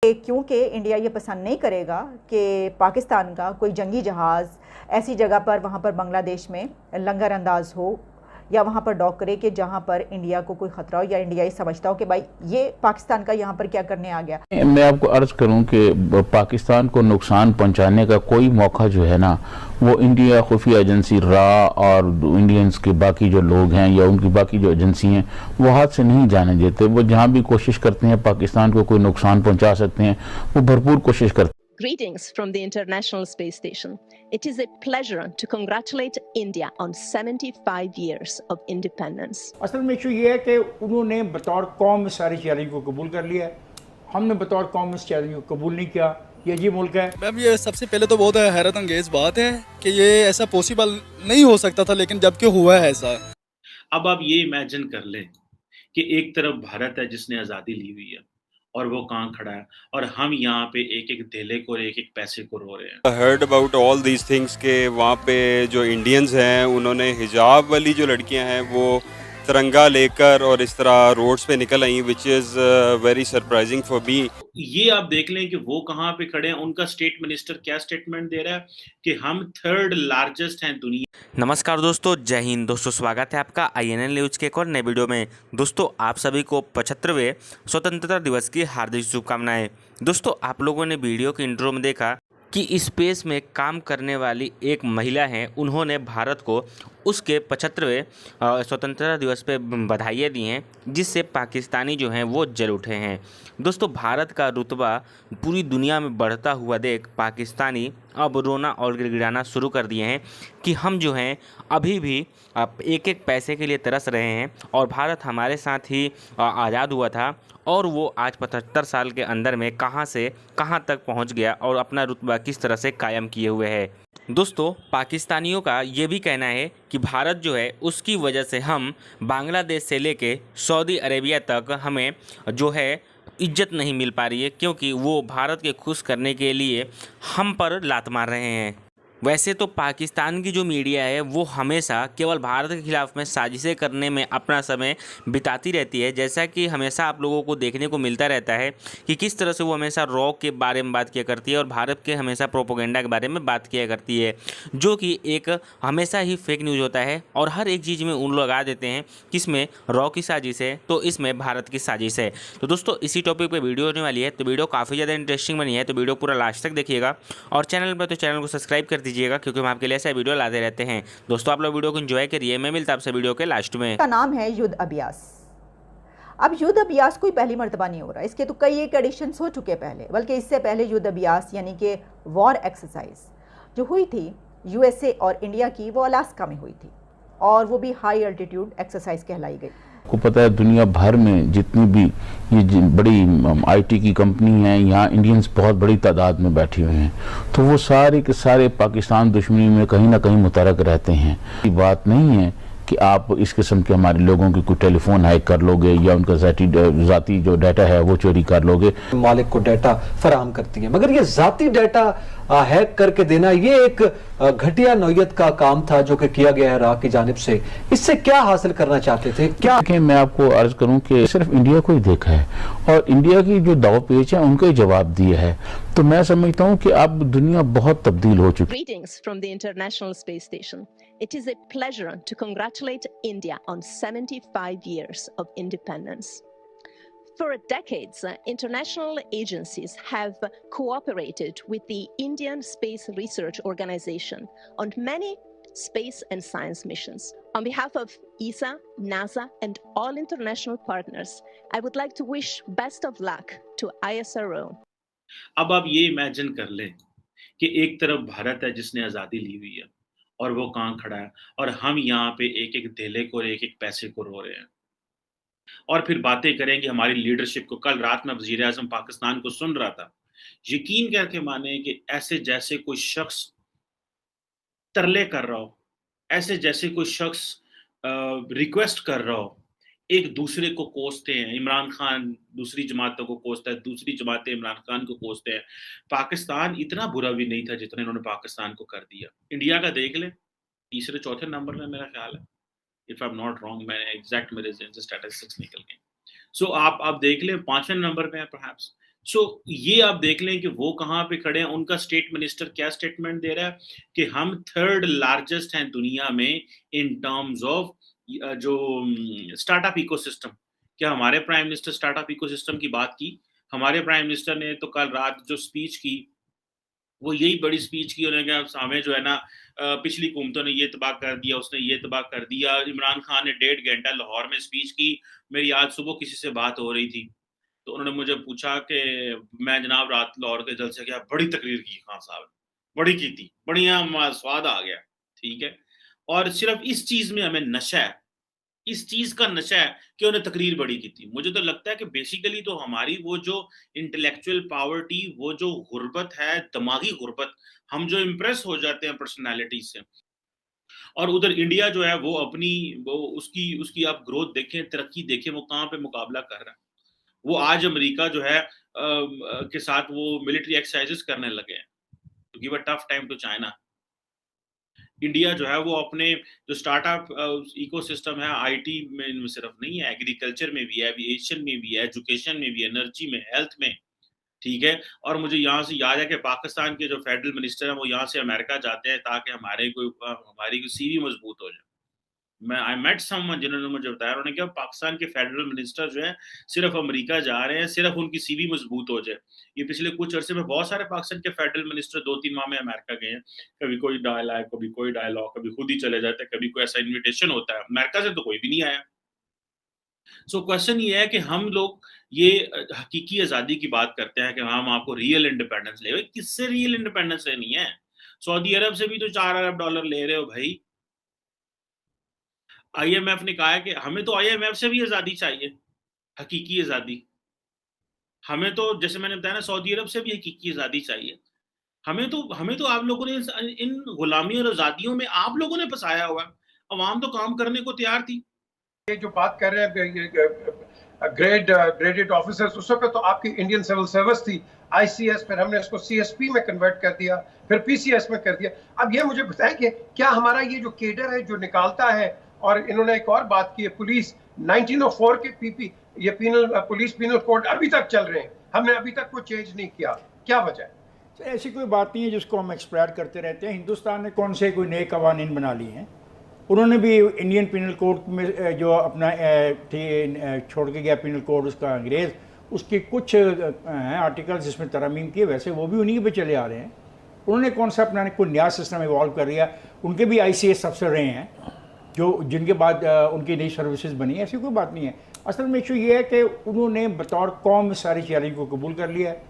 क्योंकि इंडिया ये पसंद नहीं करेगा कि पाकिस्तान का कोई जंगी जहाज़ ऐसी जगह पर वहाँ पर बांग्लादेश में लंगर अंदाज हो या वहाँ पर डॉक करे कि जहाँ पर इंडिया को कोई ख़तरा हो या इंडिया ये समझता हो कि भाई ये पाकिस्तान का यहाँ पर क्या करने आ गया। मैं आपको अर्ज करूं कि पाकिस्तान को नुकसान पहुंचाने का कोई मौका जो है ना, वो इंडिया खुफिया एजेंसी रा और इंडियंस के बाकी जो लोग हैं या उनकी बाकी जो एजेंसी हैं वो हाथ से नहीं जाने देते। वो जहां भी कोशिश करते हैं पाकिस्तान को कोई नुकसान पहुंचा सकते हैं, वो भरपूर कोशिश करते हैं। Greetings from the International Space Station. It is a pleasure to congratulate India on 75 years of independence. असल में इशू ये है कि उन्होंने बतौर कौम इस सारी चैलेंज को कबूल कर लिया है, हमने बतौर कौम इस चैलेंज को कबूल नहीं किया। ये अजीब मुल्क है। मैम, ये सबसे पहले तो बहुत हैरत अंगेज बात है कि ये ऐसा पॉसिबल नहीं हो सकता था, लेकिन जबकि हुआ है ऐसा। अब आप ये इमेजिन कर लें कि एक तरफ भारत है जिसने आज़ादी ली हुई है और वो कहाँ खड़ा है, और हम यहाँ पे एक एक धेले को और एक एक पैसे को रो रहे हैं। Heard about all these things के वहाँ पे जो इंडियंस हैं उन्होंने हिजाब वाली जो लड़कियाँ हैं वो तिरंगा लेकर और इस तरह रोड्स पे निकल आई, which is very surprising for me. ये आप देख लें कि वो कहाँ पे खड़े हैं, उनका स्टेट मिनिस्टर क्या स्टेटमेंट दे रहा है कि हम थर्ड लार्जेस्ट हैं दुनिया। नमस्कार दोस्तों, जय हिंद दोस्तों, स्वागत है आपका INN न्यूज़ के एक और नए वीडियो में। दोस्तों, आप सभी को 75वें स्वतंत्रता दिवस की हार्दिक शुभकामनाएं। दोस्तों, आप लोगों ने वीडियो के इंट्रो में देखा कि स्पेस में काम करने वाली एक महिला हैं, उन्होंने भारत को उसके 75वें स्वतंत्रता दिवस पे बधाइयाँ दी हैं, जिससे पाकिस्तानी जो हैं वो जल उठे हैं। दोस्तों, भारत का रुतबा पूरी दुनिया में बढ़ता हुआ देख पाकिस्तानी अब रोना और गिड़गिड़ाना शुरू कर दिए हैं कि हम जो हैं अभी भी एक एक पैसे के लिए तरस रहे हैं और भारत हमारे साथ ही आज़ाद हुआ था और वो आज 75 साल के अंदर में कहां से कहां तक पहुंच गया और अपना रुतबा किस तरह से कायम किए हुए है। दोस्तों, पाकिस्तानियों का ये भी कहना है कि भारत जो है उसकी वजह से हम बांग्लादेश से लेके सऊदी अरेबिया तक हमें जो है इज्जत नहीं मिल पा रही है, क्योंकि वो भारत के खुश करने के लिए हम पर लात मार रहे हैं। वैसे तो पाकिस्तान की जो मीडिया है वो हमेशा केवल भारत के खिलाफ में साजिशें करने में अपना समय बिताती रहती है, जैसा कि हमेशा आप लोगों को देखने को मिलता रहता है कि किस तरह से वो हमेशा रॉ के बारे में बात किया करती है और भारत के हमेशा प्रोपोगेंडा के बारे में बात किया करती है, जो कि एक हमेशा ही फेक न्यूज़ होता है और हर एक चीज़ में उन लोग लगा देते हैं कि इसमें रॉ की साजिश है तो इसमें भारत की साजिश है। तो दोस्तों, इसी टॉपिक पर वीडियो होने वाली है, तो वीडियो काफ़ी ज़्यादा इंटरेस्टिंग बनी है, तो वीडियो पूरा लास्ट तक देखिएगा और चैनल पर तो चैनल को सब्सक्राइब कर दीजिएगा, क्योंकि हम आपके लिए ऐसा वीडियो लाते रहते हैं। दोस्तों, आप लोग वीडियो को एंजॉय करिए। मैं मिलता आपसे वीडियो के लास्ट में। का नाम है युद्ध अभ्यास। अब युद्ध अभ्यास कोई पहली मर्तबा नहीं हो रहा, इसके तो कई एक एडिशंस हो चुके पहले, बल्कि इससे पहले युद्ध अभ्यास यानी कि वॉर एक्सरसाइज जो हुई थी USA और इंडिया की, वो अलास्का में हुई थी और वो भी हाई अल्टीट्यूड एक्सरसाइज कहलाई गई। को पता है दुनिया भर में जितनी भी ये बड़ी IT की कंपनी हैं, यहाँ इंडियंस बहुत बड़ी तादाद में बैठे हुए हैं, तो वो सारे के सारे पाकिस्तान दुश्मनी में कहीं ना कहीं मुतरक रहते हैं। ये बात नहीं है कि आप इस किस्म के हमारे लोगों की कोई टेलीफोन हैक कर लोगे या उनका ज़ाती जो डाटा है वो चोरी कर लोगे। मालिक को डाटा फराहम करती है, मगर ये ज़ाती डाटा हैक करके देना ये एक घटिया नौयत का काम था जो कि किया गया है रा की जानिब से। इससे क्या हासिल करना चाहते थे? क्या मैं आपको अर्ज करूं कि सिर्फ इंडिया को ही देखा है और इंडिया की जो दाव पेच है उनको ही जवाब दिया है, तो मैं समझता हूं कि अब दुनिया बहुत तब्दील हो चुकी है। Greetings from the International Space Station. It is a pleasure to congratulate India on 75 years of independence. For decades, international agencies have cooperated with the Indian Space Research Organization on many space and science missions. On behalf of ESA, NASA, and all international partners, I would like to wish best of luck to ISRO. अब आप ये imagine कर लें कि एक तरफ भारत है जिसने आज़ादी ली हुई है और वो कहाँ खड़ा है, और हम यहाँ पे एक एक धेले को और एक एक पैसे को रो रहे हैं और फिर बातें करेंगे हमारी लीडरशिप को। कल रात में वज़ीर आज़म पाकिस्तान को सुन रहा था, यकीन करके माने कि ऐसे जैसे कोई शख्स तरले कर रहा हो, ऐसे जैसे कोई शख्स रिक्वेस्ट कर रहा हो, एक दूसरे को कोसते हैं। इमरान खान दूसरी जमातों को कोसता है, दूसरी जमातें इमरान खान को कोसते हैं। पाकिस्तान इतना बुरा भी नहीं था जितना इन्होंने पाकिस्तान को कर दिया। इंडिया का देख लें, तीसरे चौथे नंबर में मेरा ख्याल है, if I am not wrong, मैंने एग्जैक्ट मेरे जेहन से स्टैटिस्टिक्स निकल गए। सो आप देख लें 5वें नंबर पे है परहैप्स। सो ये आप देख लें कि वो कहाँ पे खड़े हैं। उनका स्टेट मिनिस्टर क्या स्टेटमेंट दे रहा है कि हम थर्ड लार्जेस्ट हैं दुनिया में इन टर्म्स ऑफ जो स्टार्टअप इकोसिस्टम। क्या हमारे प्राइम मिनिस्टर स्टार्टअप इकोसिस्टम की बात की? हमारे प्राइम मिनिस्टर ने तो कल रात जो स्पीच की वो यही बड़ी स्पीच की। उन्होंने कहा हमें जो है ना पिछली हुकूमतों ने ये तबाह कर दिया, उसने ये तबाह कर दिया। इमरान खान ने 1.5 घंटा लाहौर में स्पीच की। मेरी आज सुबह किसी से बात हो रही थी तो उन्होंने मुझे पूछा कि मैं जनाब रात लाहौर के जलसे गया, बड़ी तकरीर की खान साहब ने, बड़ी की थी, बढ़िया स्वाद आ गया। ठीक है, और सिर्फ इस चीज में हमें नशा है, इस चीज का नशा है कि उन्हें तकरीर बड़ी की थी। मुझे तो लगता है कि बेसिकली तो हमारी वो जो इंटेलेक्चुअल पावर्टी, वो जो गुर्बत है, दिमागी गुर्बत, हम जो इम्प्रेस हो जाते हैं पर्सनैलिटी से, और उधर इंडिया जो है वो अपनी वो उसकी आप ग्रोथ देखें, तरक्की देखें, वो कहाँ पे मुकाबला कर रहा है। वो आज अमेरिका जो है के साथ वो मिलिट्री एक्सरसाइजेस करने लगे हैं to give a tough time to China. India जो है वो अपने जो स्टार्टअप इकोसिस्टम है, आईटी में सिर्फ नहीं है, एग्रीकल्चर में भी है, एविएशन में भी है, एजुकेशन में भी, एनर्जी में, हेल्थ में। ठीक है, और मुझे यहाँ से याद है कि पाकिस्तान के जो फेडरल मिनिस्टर हैं वो यहाँ से अमेरिका जाते हैं ताकि हमारी कोई सीवी मजबूत हो जाए। आई मेट समवन जिन्होंने मुझे बताया, उन्होंने कहा पाकिस्तान के फेडरल मिनिस्टर जो है सिर्फ अमेरिका जा रहे हैं, सिर्फ उनकी सीवी मजबूत हो जाए। ये पिछले कुछ अरसे में बहुत सारे पाकिस्तान के फेडरल मिनिस्टर 2-3 माह में अमेरिका गए हैं। कभी कोई डायलॉग, कभी कोई डायलॉग, कभी खुद ही चले जाते हैं, कभी कोई ऐसा इन्विटेशन होता है। अमेरिका से तो कोई भी नहीं आया। सो क्वेश्चन ये है कि हम लोग ये हकीकी आज़ादी की बात करते हैं कि हम आपको रियल इंडिपेंडेंस ले। किससे रियल इंडिपेंडेंस लेनी है? सऊदी अरब से भी तो $4 अरब ले रहे हो भाई। आईएमएफ ने कहा है कि हमें तो आईएमएफ से भी आज़ादी चाहिए, हकीकी आज़ादी। हमें तो जैसे मैंने बताया ना, सऊदी अरब से भी हकीकी आज़ादी चाहिए। हमें तो आप लोगों ने इन गुलामी और आज़ादियों में आप लोगों ने फंसाया हुआ है। अवाम तो काम करने को तैयार थी। ये जो बात कर रहे हैं ग्रेडेड ऑफिसर्स, उस वक्त तो आपकी इंडियन सिविल सर्विस थी, आईसीएस, फिर हमने इसको सीएसपी में कन्वर्ट कर दिया, फिर पीसीएस में कर दिया। अब ये मुझे बताएं कि क्या हमारा ये जो केडर है जो निकालता है, और इन्होंने एक और बात की है, पुलिस 1904 के पीपी ये पुलिस पीनल कोड अभी तक चल रहे हैं, हमने अभी तक कोई चेंज नहीं किया, क्या वजह है? ऐसी कोई बात नहीं है जिसको हम एक्सप्लोर करते रहते हैं। हिंदुस्तान ने कौन से कोई नए कवानीन बना लिए हैं? उन्होंने भी इंडियन पीनल कोड में जो अपना छोड़ के गया पीनल कोड उसका अंग्रेज़, उसके कुछ हैं आर्टिकल्स जिसमें तरमीम किए, वैसे वो भी उन्हीं पे चले आ रहे हैं। उन्होंने कौन सा अपना कोई नया सिस्टम इवॉल्व कर लिया? उनके भी आईसीएस अफसर रहे हैं जो जिनके बाद उनकी नई सर्विसेज बनी, ऐसी कोई बात नहीं है। असल में इशू ये है कि उन्होंने बतौर कौम सारी चैलेंज को कबूल कर लिया है,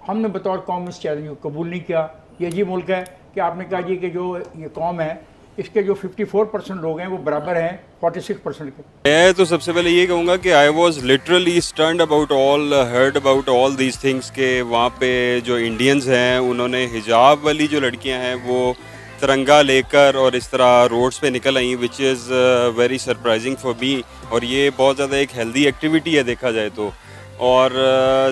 हमने बतौर कौम इस चैलेंज को कबूल नहीं किया। ये अजीब मुल्क है कि आपने कहा जी कि जो ये कौम है इसके जो 54% लोग हैं वो बराबर हैं 46% के। मैं तो सबसे पहले ये कहूँगा कि I was literally stunned about all, heard about all these things के वहाँ पे जो इंडियंस हैं उन्होंने हिजाब वाली जो लड़कियाँ हैं वो तिरंगा लेकर और इस तरह रोड्स पे निकल आई, which is very surprising for me. और ये बहुत ज़्यादा एक हेल्दी एक्टिविटी है देखा जाए तो। और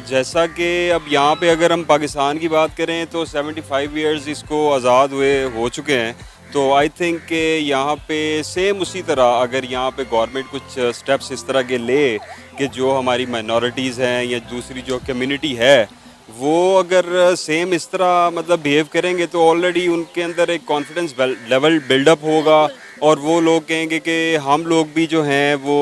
जैसा कि अब यहाँ पे अगर हम पाकिस्तान की बात करें तो 75 ईयर्स इसको आज़ाद हुए हो चुके हैं, तो आई थिंक कि यहाँ पे सेम उसी तरह अगर यहाँ पे गवर्नमेंट कुछ स्टेप्स इस तरह के ले कि जो हमारी माइनॉरिटीज़ हैं या दूसरी जो कम्युनिटी है वो अगर सेम इस तरह मतलब बिहेव करेंगे तो ऑलरेडी उनके अंदर एक कॉन्फिडेंस लेवल बिल्डअप होगा और वो लोग कहेंगे कि हम लोग भी जो हैं वो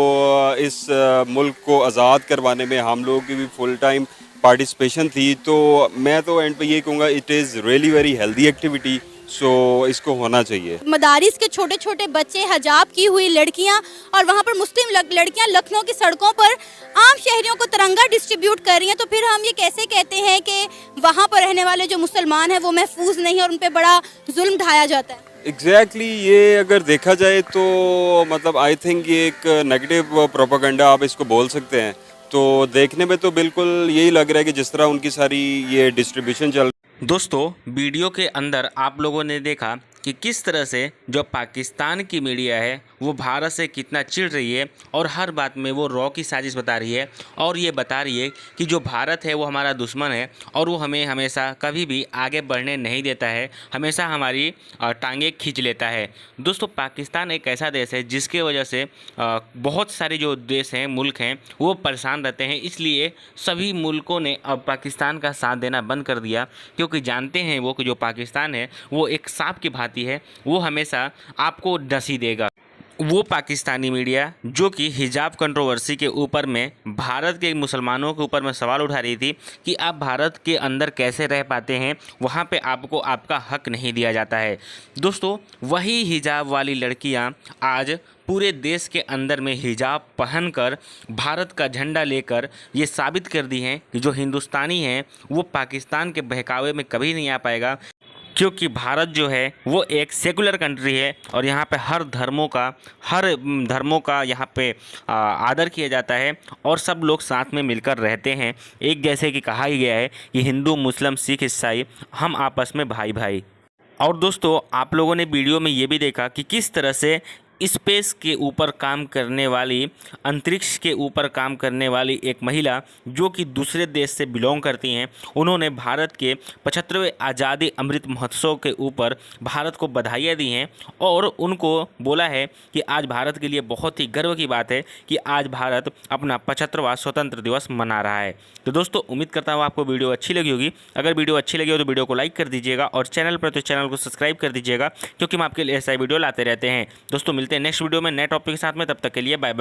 इस मुल्क को आज़ाद करवाने में हम लोग की भी फुल टाइम पार्टिसिपेशन थी। तो मैं तो एंड पे ये कहूँगा it is really very healthy activity, so इसको होना चाहिए। मदारिस के छोटे छोटे बच्चे, हिजाब की हुई लड़कियां और वहां पर मुस्लिम लड़कियां लखनऊ की सड़कों पर आम शहरियों को तिरंगा डिस्ट्रीब्यूट कर रही हैं, तो फिर हम ये कैसे कहते हैं कि वहां पर रहने वाले जो मुसलमान हैं वो महफूज नहीं और उन पे बड़ा जुल्म ढाया जाता है? एग्जैक्टली ये अगर देखा जाए तो मतलब आई थिंक ये एक नेगेटिव प्रोपेगेंडा आप इसको बोल सकते हैं। तो देखने में तो बिल्कुल यही लग रहा है कि जिस तरह उनकी सारी ये डिस्ट्रीब्यूशन चल। दोस्तों वीडियो के अंदर आप लोगों ने देखा कि किस तरह से जो पाकिस्तान की मीडिया है वो भारत से कितना चिढ़ रही है और हर बात में वो रॉ की साजिश बता रही है और ये बता रही है कि जो भारत है वो हमारा दुश्मन है और वो हमें हमेशा कभी भी आगे बढ़ने नहीं देता है, हमेशा हमारी टांगें खींच लेता है। दोस्तों, पाकिस्तान एक ऐसा देश है जिसके वजह से बहुत सारे जो देश हैं, मुल्क हैं, वो परेशान रहते हैं। इसलिए सभी मुल्कों ने अब पाकिस्तान का साथ देना बंद कर दिया, क्योंकि जानते हैं वो कि जो पाकिस्तान है वो एक सांप की भांति है, वो हमेशा आपको डसी देगा। वो पाकिस्तानी मीडिया जो कि हिजाब कंट्रोवर्सी के ऊपर में भारत के मुसलमानों के ऊपर में सवाल उठा रही थी कि आप भारत के अंदर कैसे रह पाते हैं, वहाँ पे आपको आपका हक नहीं दिया जाता है। दोस्तों, वही हिजाब वाली लड़कियाँ आज पूरे देश के अंदर में हिजाब पहनकर भारत का झंडा लेकर ये साबित कर दी हैं कि जो हिंदुस्तानी हैं वो पाकिस्तान के बहकावे में कभी नहीं आ पाएगा, क्योंकि भारत जो है वो एक सेकुलर कंट्री है और यहाँ पे हर धर्मों का यहाँ पे आदर किया जाता है और सब लोग साथ में मिलकर रहते हैं। एक जैसे कि कहा ही गया है कि हिंदू, मुस्लिम, सिख, ईसाई हम आपस में भाई भाई। और दोस्तों, आप लोगों ने वीडियो में ये भी देखा कि किस तरह से स्पेस के ऊपर काम करने वाली, अंतरिक्ष के ऊपर काम करने वाली एक महिला जो कि दूसरे देश से बिलोंग करती हैं, उन्होंने भारत के 75वें आज़ादी अमृत महोत्सव के ऊपर भारत को बधाइयाँ दी हैं और उनको बोला है कि आज भारत के लिए बहुत ही गर्व की बात है कि आज भारत अपना 75वां स्वतंत्र दिवस मना रहा है। तो दोस्तों, उम्मीद करता हूँ आपको वीडियो अच्छी लगी होगी। अगर वीडियो अच्छी लगी हो तो वीडियो को लाइक कर दीजिएगा और चैनल पर तो चैनल को सब्सक्राइब कर दीजिएगा, क्योंकि हम आपके लिए ऐसा वीडियो लाते रहते हैं। दोस्तों, मिलते हैं नेक्स्ट वीडियो में नए टॉपिक के साथ में। तब तक के लिए बाय बाय।